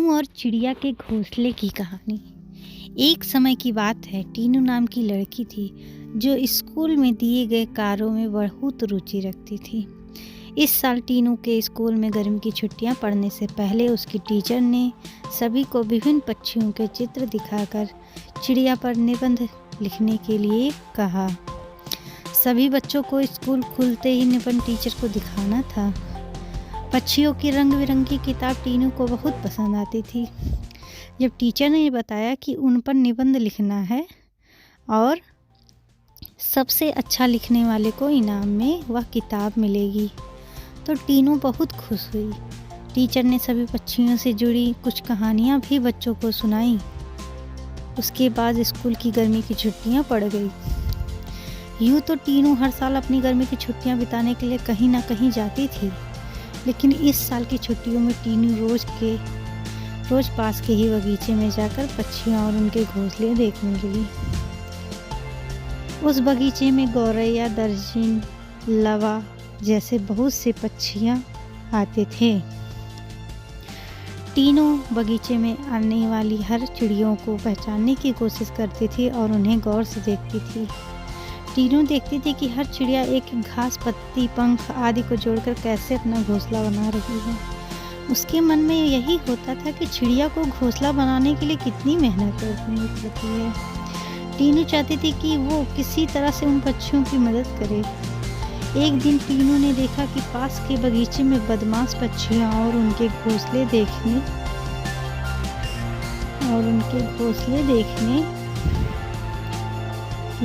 टीनू और चिड़िया के घोंसले की कहानी। एक समय की बात है, टीनू नाम की लड़की थी जो स्कूल में दिए गए कार्यों में बहुत रुचि रखती थी। इस साल टीनू के स्कूल में गर्मी की छुट्टियां पड़ने से पहले उसकी टीचर ने सभी को विभिन्न पक्षियों के चित्र दिखाकर चिड़िया पर निबंध लिखने के लिए कहा। सभी बच्चों को स्कूल खुलते ही निबंध टीचर को दिखाना था। पक्षियों की रंग बिरंगी किताब टीनू को बहुत पसंद आती थी। जब टीचर ने बताया कि उन पर निबंध लिखना है और सबसे अच्छा लिखने वाले को इनाम में वह किताब मिलेगी, तो टीनू बहुत खुश हुई। टीचर ने सभी पक्षियों से जुड़ी कुछ कहानियाँ भी बच्चों को सुनाई। उसके बाद स्कूल की गर्मी की छुट्टियाँ पड़ गई। यूँ तो टीनू हर साल अपनी गर्मी की छुट्टियाँ बिताने के लिए कहीं ना कहीं जाती थी, लेकिन इस साल की छुट्टियों में टीनू रोज पास के ही बगीचे में जाकर पक्षियाँ और उनके घोंसले देखने लगी। उस बगीचे में गौरैया, दर्जिन, लवा जैसे बहुत से पक्षियाँ आते थे। टीनू बगीचे में आने वाली हर चिड़ियों को पहचानने की कोशिश करती थी और उन्हें गौर से देखती थी। टीनू देखती थी कि हर चिड़िया एक घास, पत्ती, पंख आदि को जोड़कर कैसे अपना घोंसला बना रही है। उसके मन में यही होता था कि चिड़िया को घोंसला बनाने के लिए कितनी मेहनत करनी पड़ती है। टीनू चाहती थी कि वो किसी तरह से उन पक्षियों की मदद करे। एक दिन टीनू ने देखा कि पास के बगीचे में बदमाश पक्षियाँ और उनके घोंसले देखने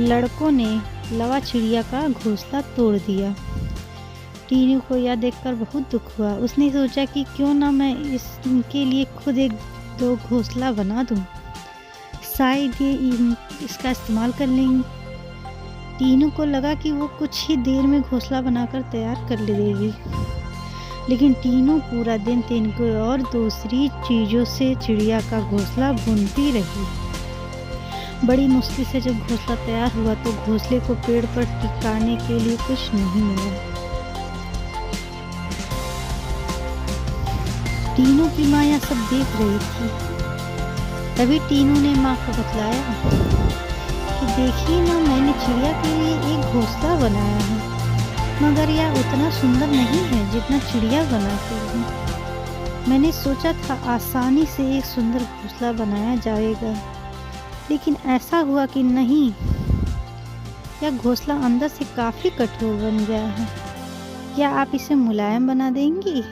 लड़कों ने लवा चिड़िया का घोंसला तोड़ दिया। टीनू को यह देखकर बहुत दुख हुआ। उसने सोचा कि क्यों ना मैं इनके लिए खुद एक दो घोंसला बना दूं, शायद ये इसका इस्तेमाल कर लेंगी। टीनू को लगा कि वो कुछ ही देर में घोंसला बनाकर तैयार कर ले देगी, लेकिन टीनू पूरा दिन तिनके और दूसरी चीज़ों से चिड़िया का घोंसला बुनती रही। बड़ी मुश्किल से जब घोंसला तैयार हुआ तो घोंसले को पेड़ पर टिकाने के लिए कुछ नहीं मिला। टीनू की माँ यह सब देख रही थी। तभी टीनू ने माँ को बतलाया कि देखिए माँ, मैंने चिड़िया के लिए एक घोंसला बनाया है, मगर यह उतना सुंदर नहीं है जितना चिड़िया बनाती है। मैंने सोचा था आसानी से एक सुंदर घोंसला बनाया जाएगा, लेकिन ऐसा हुआ कि नहीं, यह घोंसला अंदर से काफ़ी कठोर बन गया है। क्या आप इसे मुलायम बना देंगी?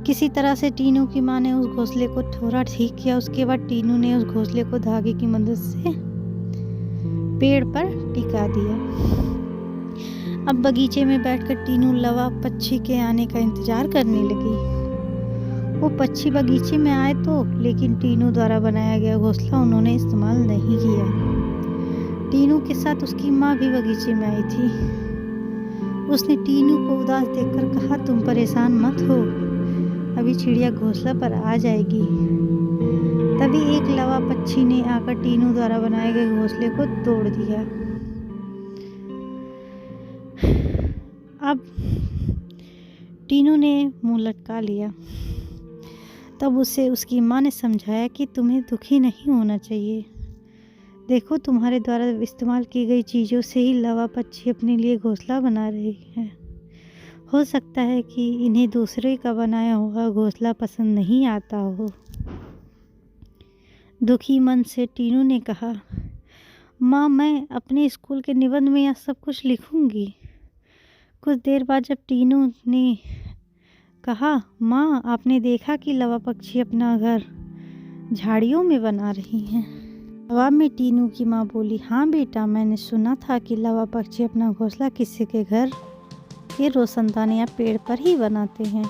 किसी तरह से टीनू की माँ ने उस घोंसले को थोड़ा ठीक किया। उसके बाद टीनू ने उस घोंसले को धागे की मदद से पेड़ पर टिका दिया। अब बगीचे में बैठकर टीनू लवा पक्षी के आने का इंतजार करने लगी। वो पक्षी बगीचे में आए तो, लेकिन टीनू द्वारा बनाया गया घोंसला उन्होंने इस्तेमाल नहीं किया। टीनू के साथ उसकी माँ भी बगीचे में आई थी। उसने टीनू को उदास देखकर कहा, तुम परेशान मत हो, अभी चिड़िया घोंसला पर आ जाएगी। तभी एक लवा पक्षी ने आकर टीनू द्वारा बनाए गए घोंसले को तोड़ दिया। अब टीनू ने मुंह लटका लिया। तब उसे उसकी माँ ने समझाया कि तुम्हें दुखी नहीं होना चाहिए। देखो, तुम्हारे द्वारा इस्तेमाल की गई चीज़ों से ही लवा पक्षी अपने लिए घोंसला बना रही है। हो सकता है कि इन्हें दूसरे का बनाया हुआ घोंसला पसंद नहीं आता हो। दुखी मन से टीनू ने कहा, माँ, मैं अपने स्कूल के निबंध में यह सब कुछ लिखूंगी। कुछ देर बाद जब टीनू ने कहा, माँ, आपने देखा कि लवा पक्षी अपना घर झाड़ियों में बना रही हैं? जवाब में टीनू की माँ बोली, हाँ बेटा, मैंने सुना था कि लवा पक्षी अपना घोंसला किसी के घर के रोशनदान या पेड़ पर ही बनाते हैं।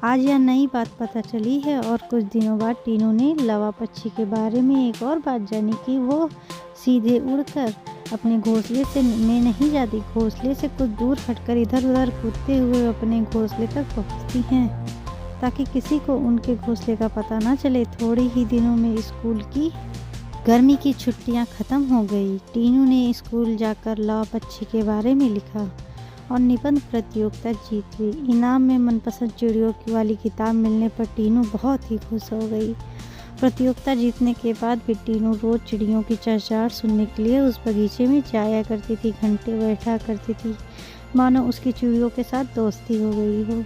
आज यह नई बात पता चली है। और कुछ दिनों बाद टीनू ने लवा पक्षी के बारे में एक और बात जानी कि वो सीधे उड़कर अपने घोंसले में नहीं जाती, घोंसले से कुछ दूर हटकर इधर उधर कूदते हुए अपने घोंसले तक पहुंचती हैं, ताकि किसी को उनके घोंसले का पता ना चले। थोड़े ही दिनों में स्कूल की गर्मी की छुट्टियां ख़त्म हो गई। टीनू ने स्कूल जाकर लवा पक्षी के बारे में लिखा। और निबंध प्रतियोगिता जीत ली। इनाम में मनपसंद चिड़ियों की वाली किताब मिलने पर टीनू बहुत ही खुश हो गई। प्रतियोगिता जीतने के बाद भी टीनू रोज चिड़ियों की चहचहाट सुनने के लिए उस बगीचे में जाया करती थी। घंटे बैठा करती थी, मानो उसकी चिड़ियों के साथ दोस्ती हो गई हो।